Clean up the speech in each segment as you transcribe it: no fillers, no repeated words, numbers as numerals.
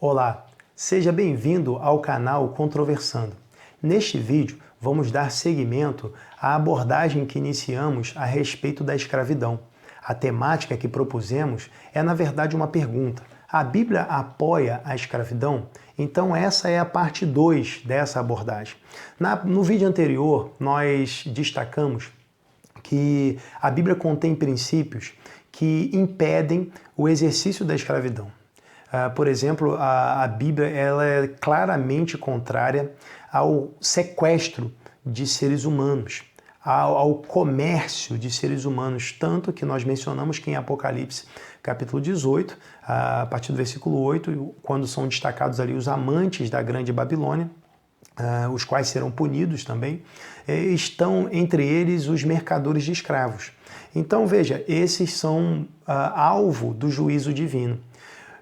Olá, seja bem-vindo ao canal Controversando. Neste vídeo, vamos dar seguimento à abordagem que iniciamos a respeito da escravidão. A temática que propusemos é, na verdade, uma pergunta. A Bíblia apoia a escravidão? Então essa é a parte 2 dessa abordagem. No vídeo anterior, nós destacamos que a Bíblia contém princípios que impedem o exercício da escravidão. Por exemplo, a Bíblia ela é claramente contrária ao sequestro de seres humanos, ao comércio de seres humanos, tanto que nós mencionamos que em Apocalipse, capítulo 18, a partir do versículo 8, quando são destacados ali os amantes da grande Babilônia, os quais serão punidos também, estão entre eles os mercadores de escravos. Então, veja, esses são alvo do juízo divino.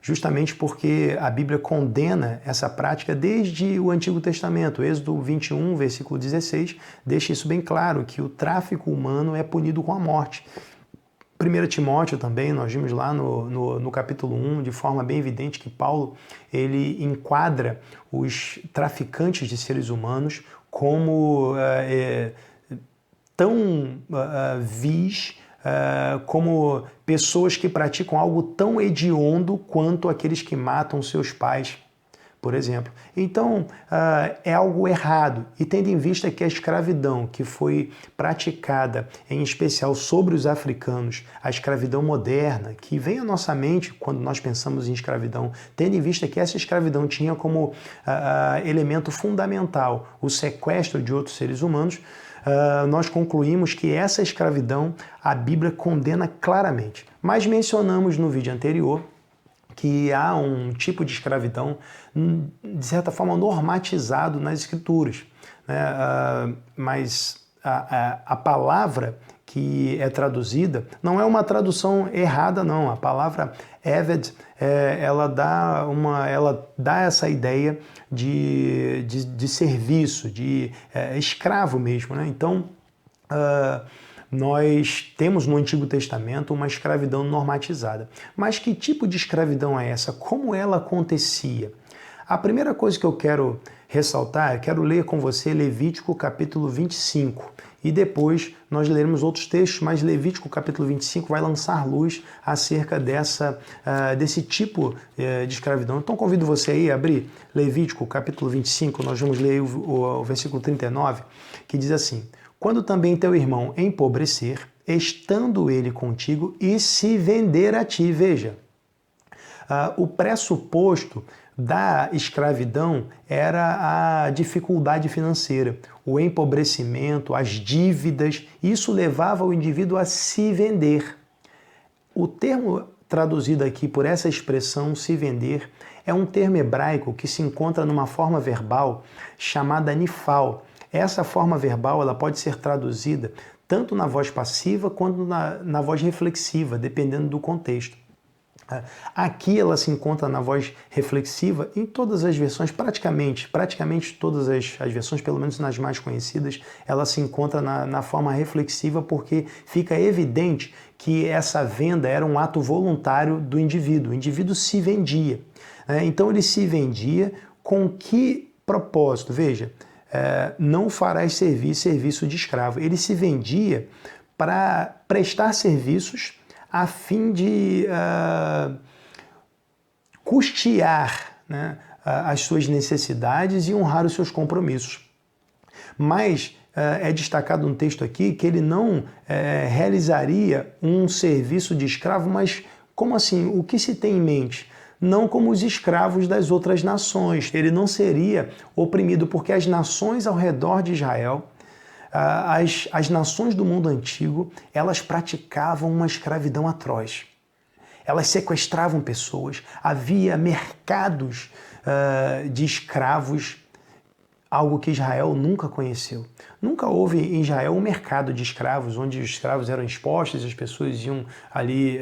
Justamente porque a Bíblia condena essa prática desde o Antigo Testamento. Êxodo 21, versículo 16, deixa isso bem claro, que o tráfico humano é punido com a morte. 1 Timóteo também, nós vimos lá no capítulo 1, de forma bem evidente que Paulo ele enquadra os traficantes de seres humanos como tão vis, como pessoas que praticam algo tão hediondo quanto aqueles que matam seus pais, por exemplo. Então, é algo errado. E tendo em vista que a escravidão que foi praticada, em especial sobre os africanos, a escravidão moderna, que vem à nossa mente quando nós pensamos em escravidão, tendo em vista que essa escravidão tinha como elemento fundamental o sequestro de outros seres humanos, nós concluímos que essa escravidão a Bíblia condena claramente. Mas mencionamos no vídeo anterior que há um tipo de escravidão, de certa forma, normatizado nas Escrituras, né? Mas a palavra que é traduzida não é uma tradução errada, não. A palavra Eved, ela dá essa ideia de serviço, de escravo mesmo, né? Então, nós temos no Antigo Testamento uma escravidão normatizada. Mas que tipo de escravidão é essa? Como ela acontecia? A primeira coisa que eu quero ressaltar, quero ler com você Levítico capítulo 25. E depois nós leremos outros textos, mas Levítico capítulo 25 vai lançar luz acerca desse tipo de escravidão. Então convido você aí a abrir Levítico capítulo 25, nós vamos ler o versículo 39, que diz assim: quando também teu irmão empobrecer, estando ele contigo, e se vender a ti. Veja, o pressuposto da escravidão era a dificuldade financeira, o empobrecimento, as dívidas. Isso levava o indivíduo a se vender. O termo traduzido aqui por essa expressão, se vender, é um termo hebraico que se encontra numa forma verbal chamada nifal. Essa forma verbal ela pode ser traduzida tanto na voz passiva quanto na voz reflexiva, dependendo do contexto. Aqui ela se encontra na voz reflexiva em todas as versões, praticamente todas as versões, pelo menos nas mais conhecidas, ela se encontra na forma reflexiva porque fica evidente que essa venda era um ato voluntário do indivíduo. O indivíduo se vendia. Então ele se vendia com que propósito? Veja, não farás serviço de escravo. Ele se vendia para prestar serviços a fim de custear, né, as suas necessidades e honrar os seus compromissos. Mas é destacado no texto aqui que ele não realizaria um serviço de escravo, mas como assim? O que se tem em mente? Não como os escravos das outras nações. Ele não seria oprimido, porque as nações ao redor de Israel, as nações do mundo antigo, elas praticavam uma escravidão atroz. Elas sequestravam pessoas, havia mercados de escravos, algo que Israel nunca conheceu. Nunca houve em Israel um mercado de escravos, onde os escravos eram expostos e as pessoas iam ali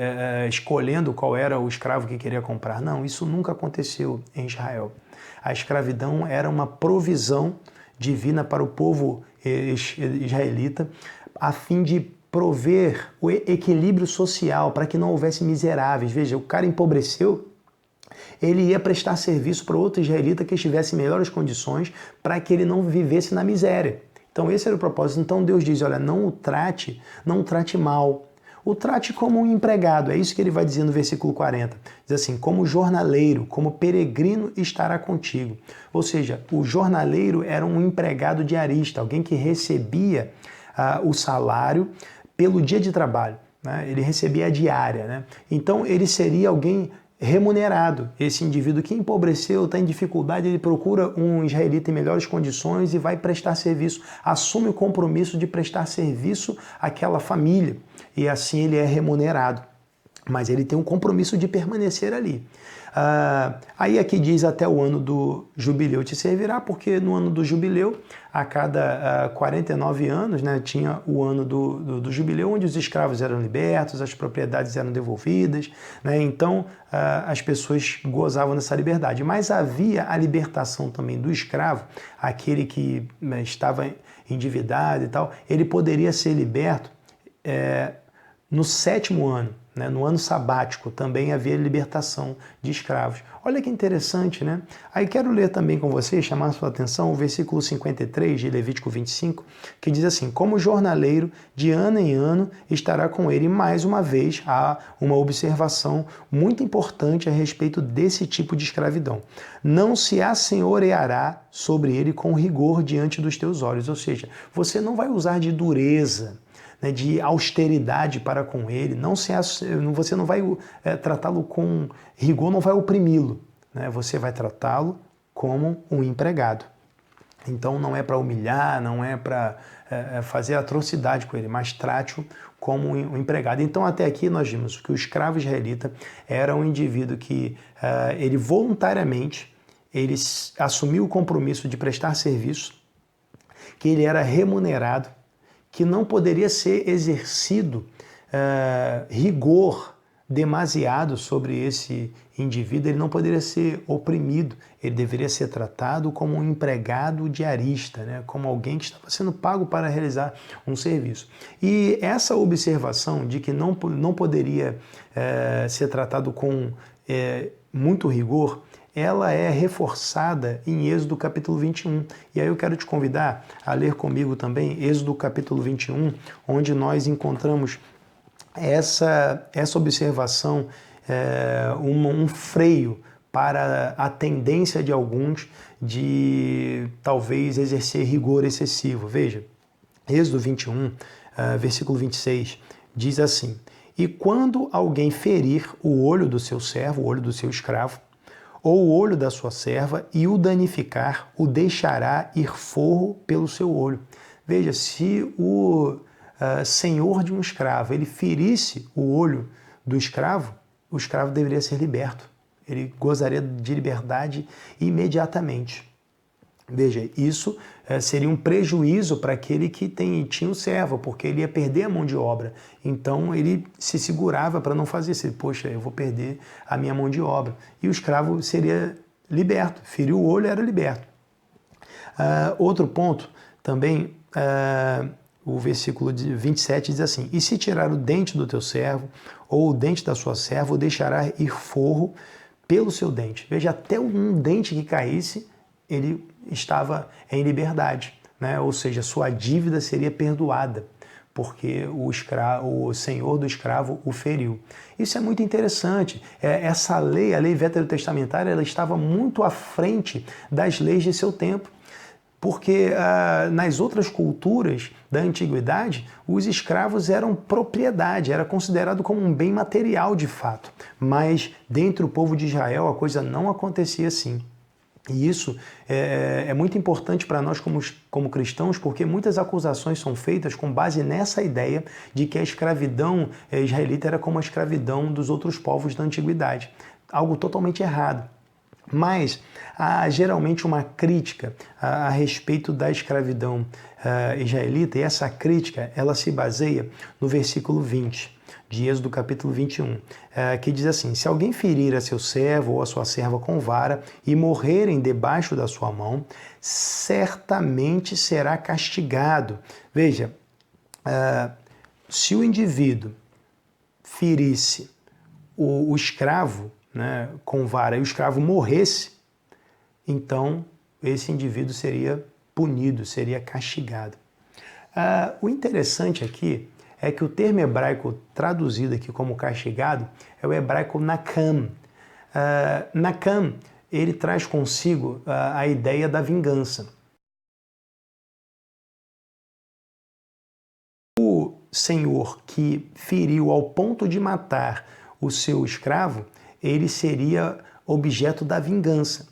escolhendo qual era o escravo que queria comprar. Não, isso nunca aconteceu em Israel. A escravidão era uma provisão divina para o povo israelita, a fim de prover o equilíbrio social, para que não houvesse miseráveis. Veja, o cara empobreceu, ele ia prestar serviço para outro israelita que estivesse em melhores condições para que ele não vivesse na miséria. Então esse era o propósito. Então Deus diz, olha, não o trate mal. O trate como um empregado, é isso que ele vai dizer no versículo 40. Diz assim, como jornaleiro, como peregrino estará contigo. Ou seja, o jornaleiro era um empregado diarista, alguém que recebia o salário pelo dia de trabalho, né? Ele recebia a diária, né? Então ele seria alguém remunerado. Esse indivíduo que empobreceu, está em dificuldade, ele procura um israelita em melhores condições e vai prestar serviço, assume o compromisso de prestar serviço àquela família e assim ele é remunerado. Mas ele tem um compromisso de permanecer ali. Aí aqui diz até o ano do jubileu te servirá, porque no ano do jubileu, a cada 49 anos, né, tinha o ano do jubileu, onde os escravos eram libertos, as propriedades eram devolvidas, né, então as pessoas gozavam dessa liberdade. Mas havia a libertação também do escravo, aquele que estava endividado e tal, ele poderia ser liberto no 7º ano. No ano sabático também havia libertação de escravos. Olha que interessante, né? Aí quero ler também com você, chamar a sua atenção, o versículo 53 de Levítico 25, que diz assim, como jornaleiro, de ano em ano, estará com ele. E mais uma vez, há uma observação muito importante a respeito desse tipo de escravidão. Não se assenhoreará sobre ele com rigor diante dos teus olhos. Ou seja, você não vai usar de dureza, de austeridade para com ele, você não vai tratá-lo com rigor, não vai oprimi-lo, né? Você vai tratá-lo como um empregado. Então não é para humilhar, não é para fazer atrocidade com ele, mas trate-o como um empregado. Então até aqui nós vimos que o escravo israelita era um indivíduo que ele voluntariamente ele assumiu o compromisso de prestar serviço, que ele era remunerado, que não poderia ser exercido rigor demasiado sobre esse indivíduo, ele não poderia ser oprimido, ele deveria ser tratado como um empregado diarista, né? Como alguém que estava sendo pago para realizar um serviço. E essa observação de que não poderia ser tratado com muito rigor, ela é reforçada em Êxodo capítulo 21. E aí eu quero te convidar a ler comigo também Êxodo capítulo 21, onde nós encontramos essa observação, um freio para a tendência de alguns de talvez exercer rigor excessivo. Veja, Êxodo 21, versículo 26, diz assim, e quando alguém ferir o olho do seu servo, o olho do seu escravo, ou o olho da sua serva, e o danificar, o deixará ir forro pelo seu olho. Veja, se o senhor de um escravo, ele ferisse o olho do escravo, o escravo deveria ser liberto. Ele gozaria de liberdade imediatamente. Veja, isso seria um prejuízo para aquele que tinha o servo, porque ele ia perder a mão de obra. Então ele se segurava para não fazer isso. Poxa, eu vou perder a minha mão de obra. E o escravo seria liberto. Feriu o olho, era liberto. Outro ponto também, o versículo 27 diz assim, e se tirar o dente do teu servo, ou o dente da sua serva, o deixará ir forro pelo seu dente. Veja, até um dente que caísse, ele estava em liberdade, né? Ou seja, sua dívida seria perdoada, porque o senhor do escravo o feriu. Isso é muito interessante. Essa lei, a lei veterotestamentária, ela estava muito à frente das leis de seu tempo, porque nas outras culturas da antiguidade, os escravos eram propriedade, era considerado como um bem material de fato. Mas dentro do povo de Israel a coisa não acontecia assim. E isso é muito importante para nós como cristãos, porque muitas acusações são feitas com base nessa ideia de que a escravidão israelita era como a escravidão dos outros povos da antiguidade. Algo totalmente errado. Mas há geralmente uma crítica a respeito da escravidão israelita, e essa crítica ela se baseia no versículo 20 de Êxodo capítulo 21, que diz assim, se alguém ferir a seu servo ou a sua serva com vara e morrerem debaixo da sua mão, certamente será castigado. Veja, se o indivíduo ferisse o escravo, né, com vara e o escravo morresse, então esse indivíduo seria punido, seria castigado. O interessante aqui é que o termo hebraico traduzido aqui como castigado é o hebraico nakam. Nakam, ele traz consigo a ideia da vingança. O senhor que feriu ao ponto de matar o seu escravo, ele seria objeto da vingança.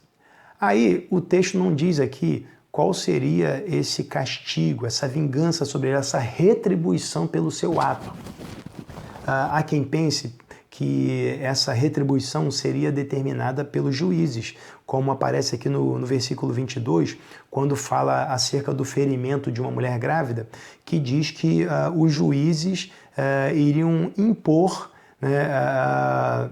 Aí o texto não diz aqui qual seria esse castigo, essa vingança sobre ele, essa retribuição pelo seu ato. Há quem pense que essa retribuição seria determinada pelos juízes, como aparece aqui no versículo 22, quando fala acerca do ferimento de uma mulher grávida, que diz que os juízes iriam impor, né,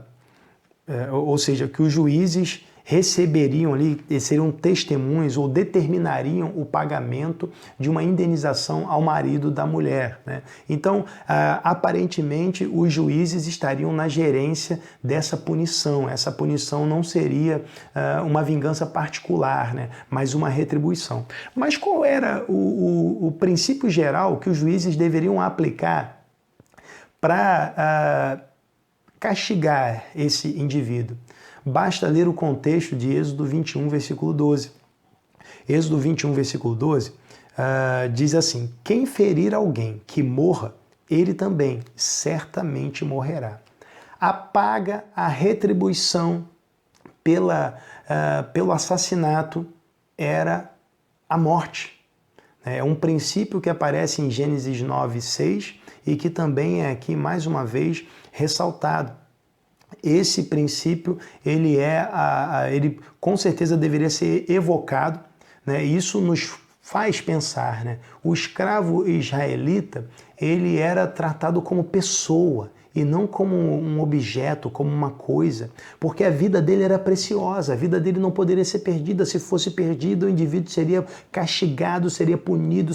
ou seja, que os juízes receberiam ali, seriam testemunhas ou determinariam o pagamento de uma indenização ao marido da mulher, né? Então, aparentemente, os juízes estariam na gerência dessa punição. Essa punição não seria uma vingança particular, né? Mas uma retribuição. Mas qual era o princípio geral que os juízes deveriam aplicar para castigar esse indivíduo? Basta ler o contexto de Êxodo 21, versículo 12. Êxodo 21, versículo 12, diz assim: quem ferir alguém que morra, ele também certamente morrerá. A paga, a retribuição pelo assassinato era a morte. É um princípio que aparece em Gênesis 9, 6 e que também é aqui mais uma vez ressaltado. Esse princípio, ele com certeza deveria ser evocado, né? Isso nos faz pensar, né? O escravo israelita, ele era tratado como pessoa e não como um objeto, como uma coisa, porque a vida dele era preciosa, a vida dele não poderia ser perdida. Se fosse perdida, o indivíduo seria castigado, seria punido,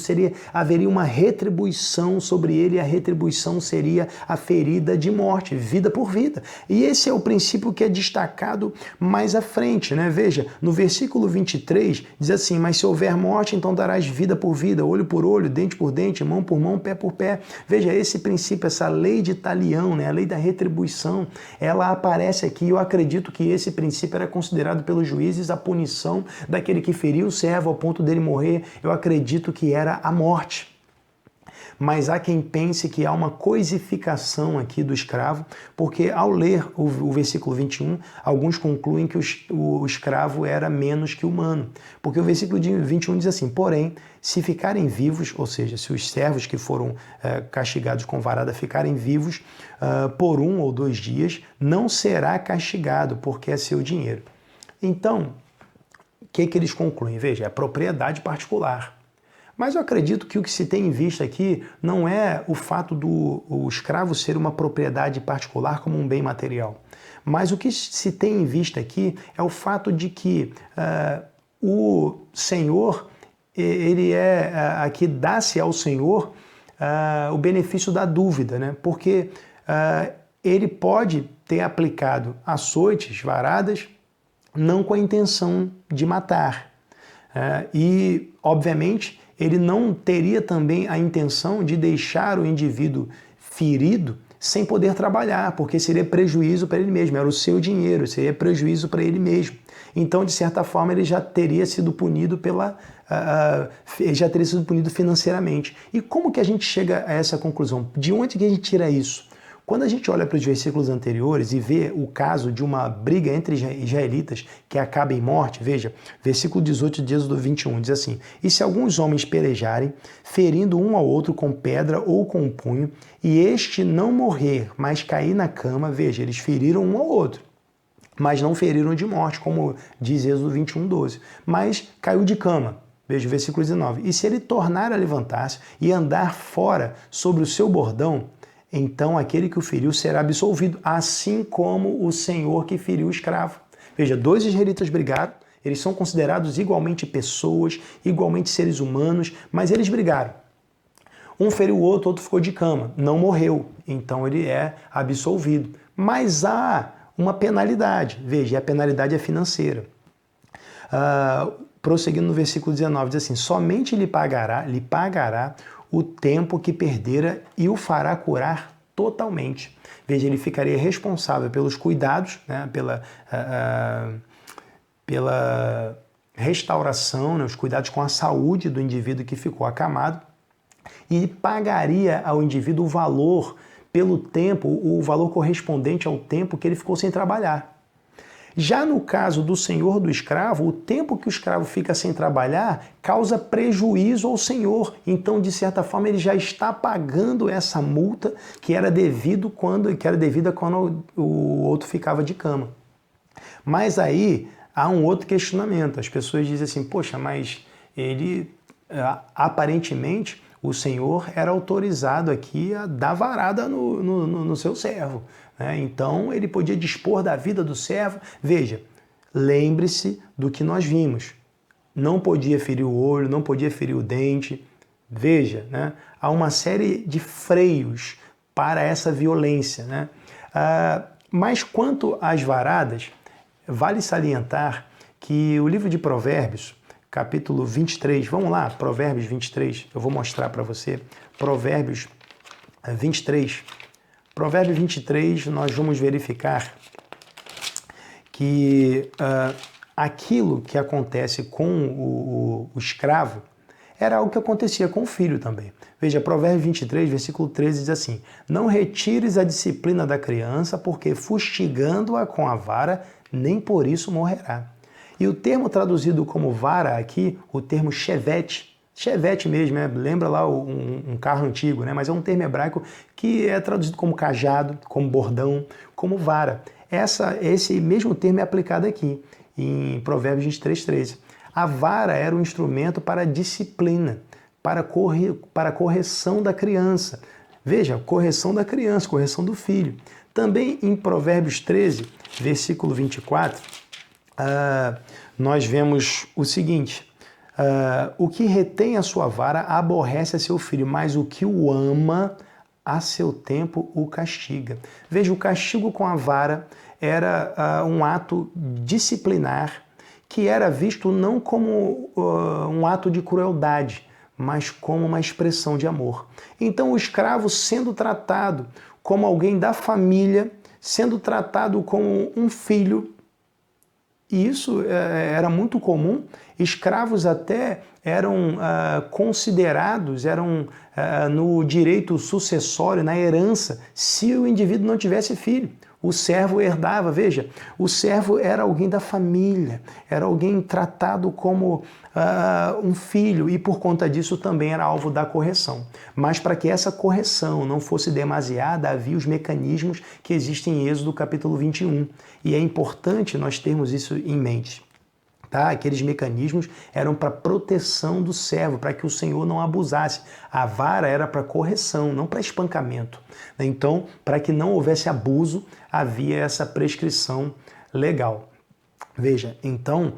haveria uma retribuição sobre ele, e a retribuição seria a ferida de morte, vida por vida. E esse é o princípio que é destacado mais à frente, né? Veja, no versículo 23, diz assim: mas se houver morte, então darás vida por vida, olho por olho, dente por dente, mão por mão, pé por pé. Veja, esse princípio, essa lei de talião, né, a lei da retribuição, ela aparece aqui. Eu acredito que esse princípio era considerado pelos juízes a punição daquele que feriu o servo ao ponto dele morrer. Eu acredito que era a morte. Mas há quem pense que há uma coisificação aqui do escravo, porque ao ler o versículo 21, alguns concluem que o escravo era menos que humano. Porque o versículo 21 diz assim: porém, se ficarem vivos, ou seja, se os servos que foram castigados com varada ficarem vivos por 1 ou 2 dias, não será castigado, porque é seu dinheiro. Então, o que eles concluem? Veja, é propriedade particular. Mas eu acredito que o que se tem em vista aqui não é o fato do escravo ser uma propriedade particular como um bem material. Mas o que se tem em vista aqui é o fato de que o Senhor, ele aqui dá-se ao Senhor o benefício da dúvida, né? Porque ele pode ter aplicado açoites, varadas, não com a intenção de matar. E, obviamente, ele não teria também a intenção de deixar o indivíduo ferido sem poder trabalhar, porque seria prejuízo para ele mesmo, era o seu dinheiro, seria prejuízo para ele mesmo. Então, de certa forma, ele já teria sido punido financeiramente. E como que a gente chega a essa conclusão? De onde que a gente tira isso? Quando a gente olha para os versículos anteriores e vê o caso de uma briga entre israelitas que acaba em morte, veja, versículo 18 de Êxodo 21, diz assim: e se alguns homens pelejarem, ferindo um ao outro com pedra ou com um punho, e este não morrer, mas cair na cama, veja, eles feriram um ao outro, mas não feriram de morte, como diz Êxodo 21, 12, mas caiu de cama. Veja o versículo 19: e se ele tornar a levantar-se e andar fora sobre o seu bordão, então aquele que o feriu será absolvido, assim como o senhor que feriu o escravo. Veja, 2 israelitas brigaram, eles são considerados igualmente pessoas, igualmente seres humanos, mas eles brigaram. Um feriu o outro ficou de cama, não morreu, então ele é absolvido. Mas há uma penalidade. Veja, a penalidade é financeira. Prosseguindo no versículo 19, diz assim: somente lhe pagará o tempo que perdera e o fará curar totalmente. Veja, ele ficaria responsável pelos cuidados, né, pela restauração, né, os cuidados com a saúde do indivíduo que ficou acamado, e pagaria ao indivíduo o valor pelo tempo, o valor correspondente ao tempo que ele ficou sem trabalhar. Já no caso do senhor do escravo, o tempo que o escravo fica sem trabalhar causa prejuízo ao senhor. Então, de certa forma, ele já está pagando essa multa que era devida quando o outro ficava de cama. Mas aí há um outro questionamento. As pessoas dizem assim: poxa, mas ele aparentemente o senhor era autorizado aqui a dar varada no seu servo. Então ele podia dispor da vida do servo. Veja, lembre-se do que nós vimos. Não podia ferir o olho, não podia ferir o dente. Veja, né? Há uma série de freios para essa violência. Né? Mas quanto às varadas, vale salientar que o livro de Provérbios, capítulo 23, vamos lá, Provérbios 23, eu vou mostrar para você, Provérbios 23. Provérbio 23, nós vamos verificar que aquilo que acontece com o escravo era algo que acontecia com o filho também. Veja, Provérbio 23, versículo 13 diz assim: não retires a disciplina da criança, porque fustigando-a com a vara, nem por isso morrerá. E o termo traduzido como vara aqui, o termo chevette mesmo, né? Lembra lá um carro antigo, né? Mas é um termo hebraico que é traduzido como cajado, como bordão, como vara. Esse mesmo termo é aplicado aqui, em Provérbios 23, 13. A vara era um instrumento para disciplina, para correção da criança. Veja, correção da criança, correção do filho. Também em Provérbios 13, versículo 24, nós vemos o seguinte: o que retém a sua vara aborrece a seu filho, mas o que o ama, a seu tempo o castiga. Veja, o castigo com a vara era um ato disciplinar que era visto não como um ato de crueldade, mas como uma expressão de amor. Então o escravo, sendo tratado como alguém da família, sendo tratado como um filho, e isso era muito comum. Escravos até eram considerados, no direito sucessório, na herança, se o indivíduo não tivesse filho. O servo herdava. Veja, o servo era alguém da família, era alguém tratado como um filho, e por conta disso também era alvo da correção. Mas para que essa correção não fosse demasiada, havia os mecanismos que existem em Êxodo capítulo 21. E é importante nós termos isso em mente. Tá? Aqueles mecanismos eram para proteção do servo, para que o Senhor não abusasse. A vara era para correção, não para espancamento. Então, para que não houvesse abuso, havia essa prescrição legal. Veja, então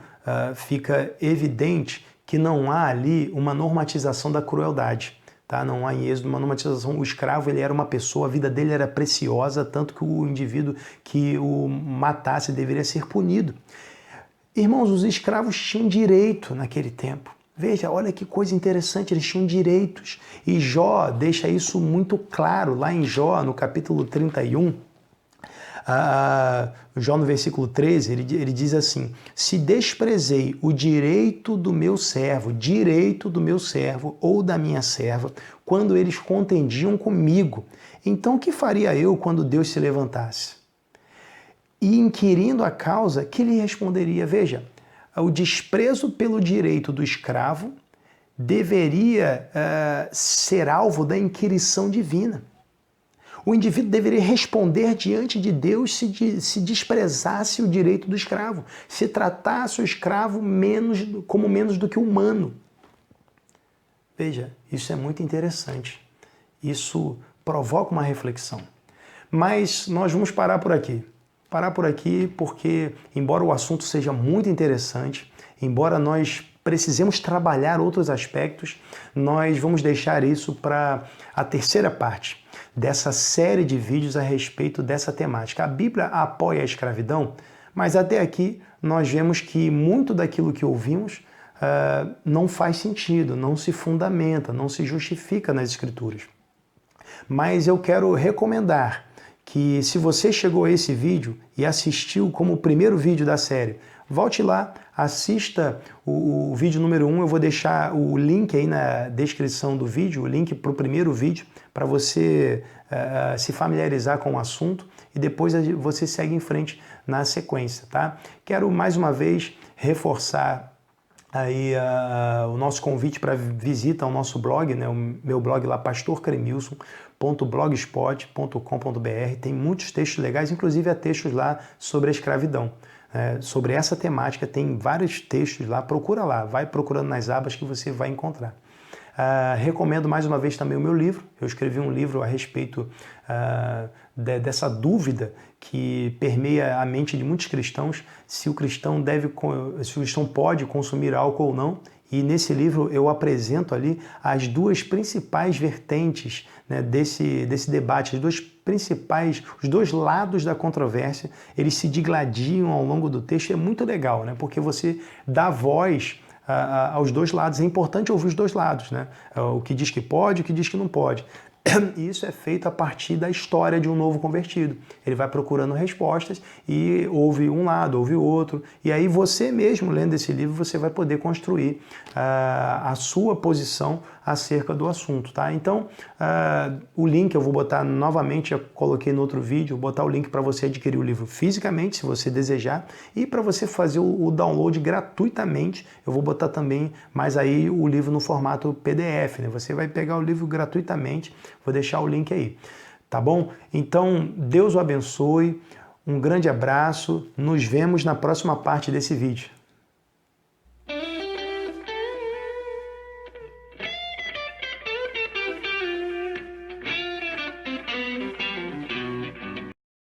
fica evidente que não há ali uma normatização da crueldade. Tá? Não há em Êxodo uma normatização. O escravo, ele era uma pessoa, a vida dele era preciosa, tanto que o indivíduo que o matasse deveria ser punido. Irmãos, os escravos tinham direito naquele tempo. Veja, olha que coisa interessante, eles tinham direitos. E Jó deixa isso muito claro, lá em Jó, no capítulo 31, Jó no versículo 13, ele diz assim: se desprezei o direito do meu servo ou da minha serva, quando eles contendiam comigo, então o que faria eu quando Deus se levantasse? E inquirindo a causa, que lhe responderia? Veja, o desprezo pelo direito do escravo deveria ser alvo da inquirição divina. O indivíduo deveria responder diante de Deus se desprezasse o direito do escravo, se tratasse o escravo como menos do que humano. Veja, isso é muito interessante. Isso provoca uma reflexão. Mas nós vamos parar por aqui. Porque, embora o assunto seja muito interessante, embora nós precisemos trabalhar outros aspectos, nós vamos deixar isso para a terceira parte. dessa série de vídeos a respeito dessa temática. A Bíblia apoia a escravidão, mas até aqui nós vemos que muito daquilo que ouvimos não faz sentido, não se fundamenta, não se justifica nas Escrituras. Mas eu quero recomendar que, se você chegou a esse vídeo e assistiu como o primeiro vídeo da série, volte lá, assista o vídeo número 1, eu vou deixar o link aí na descrição do vídeo, o link para o primeiro vídeo, para você se familiarizar com o assunto e depois você segue em frente na sequência, tá? Quero mais uma vez reforçar aí o nosso convite para visita ao nosso blog, né, o meu blog lá, pastorcremilson.blogspot.com.br. Tem muitos textos legais, inclusive há textos lá sobre a escravidão. Sobre essa temática tem vários textos lá, procura lá, vai procurando nas abas que você vai encontrar. Recomendo mais uma vez também o meu livro. Eu escrevi um livro a respeito dessa dúvida que permeia a mente de muitos cristãos, se o cristão pode consumir álcool ou não. E nesse livro eu apresento ali as duas principais vertentes, né, desse debate, os dois lados da controvérsia, eles se digladiam ao longo do texto. É muito legal, né, porque você dá voz aos dois lados. É importante ouvir os dois lados, né? O que diz que pode, o que diz que não pode. E isso é feito a partir da história de um novo convertido. Ele vai procurando respostas e ouve um lado, ouve o outro. E aí você mesmo, lendo esse livro, você vai poder construir a sua posição acerca do assunto, tá? Então, o link eu vou botar novamente, eu coloquei no outro vídeo, vou botar o link para você adquirir o livro fisicamente, se você desejar, e para você fazer o download gratuitamente, eu vou botar também, mas aí o livro no formato PDF, né? Você vai pegar o livro gratuitamente, vou deixar o link aí, tá bom? Então, Deus o abençoe, um grande abraço, nos vemos na próxima parte desse vídeo.